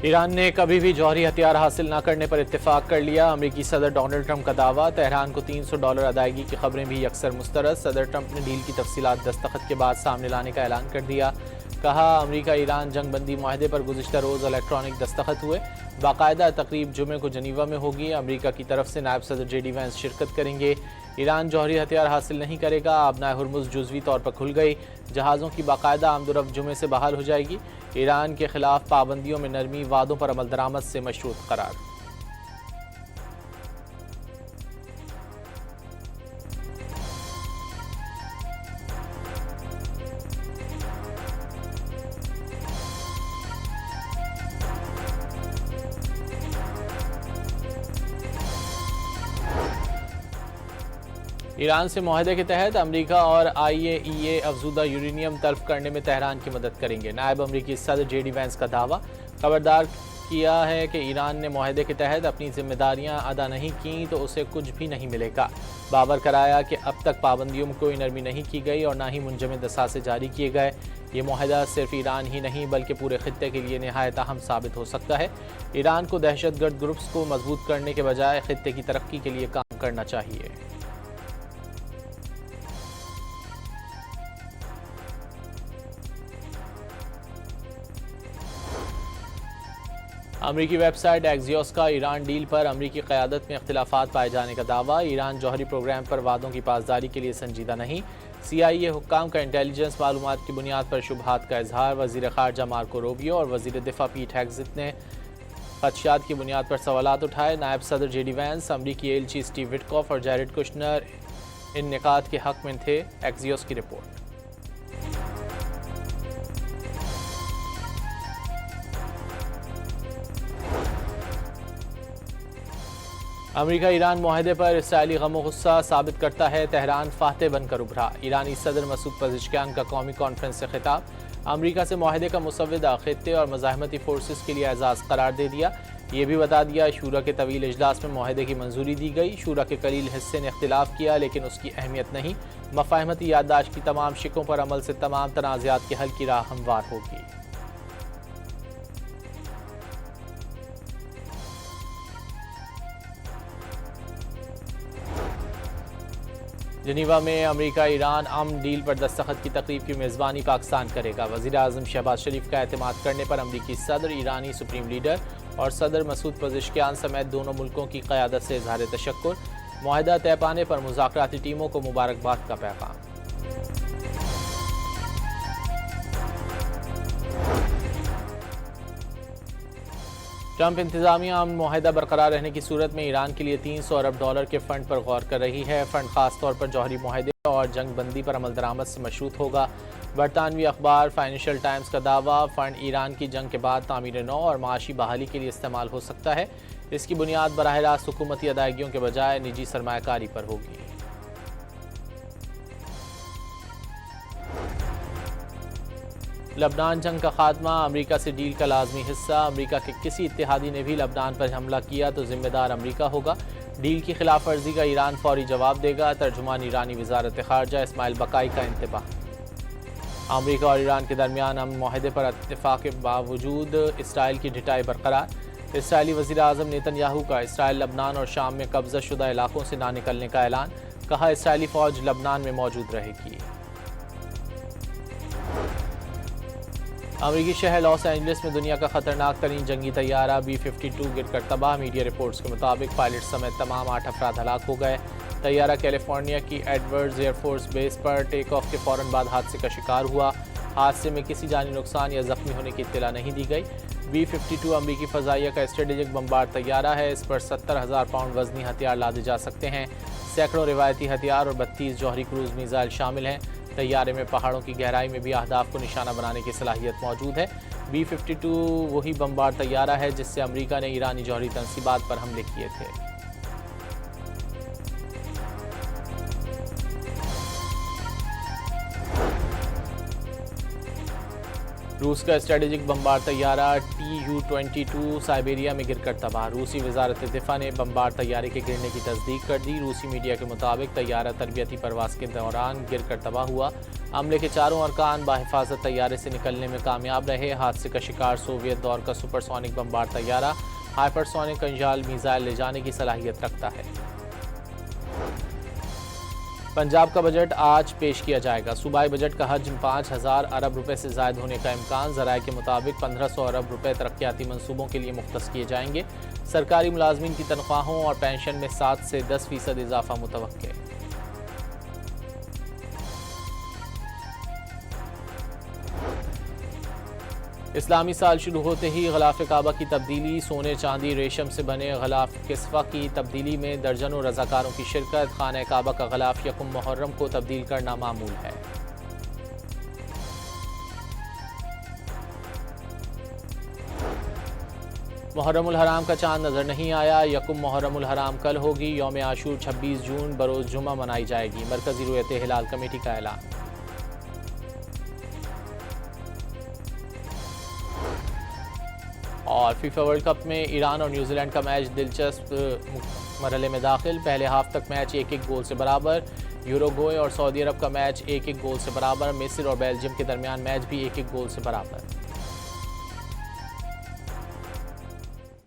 Iran ने कभी भी जौहरी हथियार हासिल न करने पर इत्तेफाक कर लिया। अमेरिकी सदर डोनाल्ड ट्रंप का दावा। तेहरान को $300 अदायगी की खबरें भी अक्सर मुस्तरद। सदर ट्रंप ने डील की तफसीलात दस्तखत के बाद सामने लाने का ऐलान कर दिया। कहा, अमेरिका ईरान जंगबंदी माहदे पर गुज़िश्ता रोज़ इलेक्ट्रॉनिक दस्तखत हुए। बाकायदा तकरीब जुमे को जनीवा में होगी। अमेरिका की तरफ से नायब सदर JD वैंस शिरकत करेंगे। ईरान जौहरी हथियार हासिल नहीं करेगा। आबनाए हुर्मुज़ जुज़वी तौर पर खुल गई। जहाज़ों की बाकायदा आमदोरफ्त जुमे से बहाल हो जाएगी। ईरान के खिलाफ पाबंदियों में नरमी, वादों पर अमल दरामद से मशरूत करार। ईरान से मुआहदे के तहत अमेरिका और IAEA अफजुदा यूरेनियम तल्फ करने में तेहरान की मदद करेंगे। नायब अमेरिकी सदर JD वैंस का दावा। खबरदार किया है कि ईरान ने मुआहदे के तहत अपनी जिम्मेदारियां अदा नहीं की तो उसे कुछ भी नहीं मिलेगा। बावर कराया कि अब तक पाबंदियों में कोई नरमी नहीं की गई और न ही मुंजमद असासे जारी किए गए। ये मुआहदा सिर्फ ईरान ही नहीं बल्कि पूरे खित्ते के लिए नहायत अहम साबित हो सकता है। ईरान को दहशतगर्द ग्रुप्स को मजबूत करने के बजाय खित्ते की तरक्की के लिए काम करना चाहिए। अमरीकी वेबसाइट एक्सियोस का ईरान डील पर अमरीकी क़यादत में इख्तिलाफात पाए जाने का दावा। ईरान जौहरी प्रोग्राम पर वादों की पासदारी के लिए संजीदा नहीं। CIA हुक्काम का इंटेलिजेंस मालूमात की बुनियाद पर शुबहात का इजहार। वज़ीर ख़ारजा मार्को रूबियो और वज़ीर दिफा पीट हेग्सेथ ने ख़दशात की बुनियाद पर सवालात उठाए। नायब सदर JD वैंस, अमरीकी एलची स्टीव विटकॉफ और जैरेड कुशनर इन निकात के हक में थे। एक्सियोस की रिपोर्ट। अमेरिका ईरान मुआहदे पर इसराइली गम गुस्सा साबित करता है। तेहरान फातह बनकर उभरा। ईरानी सदर मसूद पज़ेश्कियान का कौमी कॉन्फ्रेंस से खिताब। अमेरिका से मुआहदे का मुसव्विदा खित्ते और मज़ाहमती फोर्सेस के लिए एजाज़ करार दे दिया। ये भी बता दिया शूरा के तवील इजलास में मुआहदे की मंजूरी दी गई। शूरा के कलील हिस्से ने इख्तिलाफ किया लेकिन उसकी अहमियत नहीं। मफाहमती याददाश्त की तमाम शिकों पर अमल से तमाम तनाज़ात के हल की राह हमवार होगी। जनीवा में अमेरिका ईरान अमन डील पर दस्तखत की तकरीब की मेज़बानी पाकिस्तान करेगा। वज़ीर आज़म शहबाज शरीफ का एतमाद करने पर अमरीकी सदर, ईरानी सुप्रीम लीडर और सदर मसूद पज़ेश्कियान समेत दोनों मुल्कों की क़यादत से इज़हार तशक्कुर। मुआहदा तय पाने पर मुज़ाकराती टीमों को मुबारकबाद का पैगाम। ट्रंप इंतजामिया अमन मुआहदा बरकरार रहने की सूरत में ईरान के लिए $300 अरब के फ़ंड पर गौर कर रही है। फ़ंड खास तौर पर जौहरी मुआहदे और जंग बंदी पर अमल दरामद से मशरूत होगा। बरतानवी अखबार फाइनेंशियल टाइम्स का दावा। फ़ंड ईरान की जंग के बाद तामीर नौ और माशी बहाली के लिए इस्तेमाल हो सकता है। इसकी बुनियाद बराह रास्त हुकूमती अदायगियों के बजाय निजी सरमायाकारी पर होगी। लबनान जंग का खात्मा अमेरिका से डील का लाजमी हिस्सा। अमेरिका के किसी इत्तेहादी ने भी लबनान पर हमला किया तो जिम्मेदार अमेरिका होगा। डील की खिलाफ वर्जी का ईरान फौरी जवाब देगा। तर्जुमान ईरानी वजारत ख़ारजा इस्माइल बकाई का इंतबाह। अमेरिका और ईरान के दरमियान अमन मुआहदे पर इत्तेफाक के बावजूद इसराइल की ढिठाई बरकरार। इसराइली वज़ीर आज़म नेतन्याहू का इसराइल लबनान और शाम में कब्जा शुदा इलाकों से ना निकलने का ऐलान। कहा, इसराइली फ़ौज लबनान में मौजूद रहेगी। अमरीकी शहर लॉस एंजलिस में दुनिया का खतरनाक तरीन जंगी तैयारा B-52 गिरकर तबाह। मीडिया रिपोर्ट्स के मुताबिक पायलट समेत तमाम 8 अफराद हलाक हो गए। तैयारा कैलिफोर्निया की एडवर्ड्स एयरफोर्स बेस पर टेक ऑफ के फ़ौरन बाद हादसे का शिकार हुआ। हादसे में किसी जानी नुकसान या जख्मी होने की इत्तला नहीं दी गई। B-52 अमरीकी फ़ज़ाइया का स्ट्रेटेजिक बम्बार तैयारा है। इस पर 70,000 पाउंड वजनी हथियार लादे जा सकते हैं। सैकड़ों रिवायती हथियार और 32 जौहरी क्रूज़ मिसाइल शामिल हैं। तैयारे में पहाड़ों की गहराई में भी अहदाफ को निशाना बनाने की सलाहियत मौजूद है। B-52 वही बमबार तैयारा है जिससे अमेरिका ने ईरानी जौहरी तंसीबात पर हमले किए थे। रूस का स्ट्रेटेजिक बमबार तैयारा Tu-22 साइबेरिया में गिरकर तबाह। रूसी वजारत दिफा ने बमबार तैयारे के गिरने की तस्दीक कर दी। रूसी मीडिया के मुताबिक तैयारा तरबियती परवास के दौरान गिरकर तबाह हुआ। हमले के चारों अरकान बाहिफाजत तैयारे से निकलने में कामयाब रहे। हादसे का शिकार सोवियत दौर का सुपरसोनिक बमबार तैयारा हाइपरसोनिक कंजाल मिसाइल ले जाने की सलाहियत रखता है। पंजाब का बजट आज पेश किया जाएगा। सूबाई बजट का हजम 5000 अरब रुपए से ज़ायद होने का इम्कान। ज़राए के मुताबिक 1500 अरब रुपए तरक्याती मंसूबों के लिए मुख्तस किए जाएंगे। सरकारी मुलाजमीन की तनख्वाहों और पेंशन में 7 से 10% इजाफा मुतवक्के। इस्लामी साल शुरू होते ही गलाफ काबा की तब्दीली। सोने चांदी रेशम से बने गलाफ किस्वा की तब्दीली में दर्जनों रजाकारों की शिरकत। खाना काबा का गलाफ यकुम मुहर्रम को तब्दील करना मामूल है। मुहर्रमुल हराम का चांद नजर नहीं आया। यकुम मुहर्रमुल हराम कल होगी। यौम आशूर 26 जून बरोज जुमा मनाई जाएगी। मरकजी रुयत हिलाल कमेटी का ऐलान। और फीफा वर्ल्ड कप में ईरान और न्यूजीलैंड का मैच दिलचस्प मरहले में दाखिल। पहले हाफ तक मैच 1-1 गोल से बराबर। यूरुग्वे और सऊदी अरब का मैच 1-1 गोल से बराबर। मिस्र और बेल्जियम के दरमियान मैच भी 1-1 गोल से बराबर।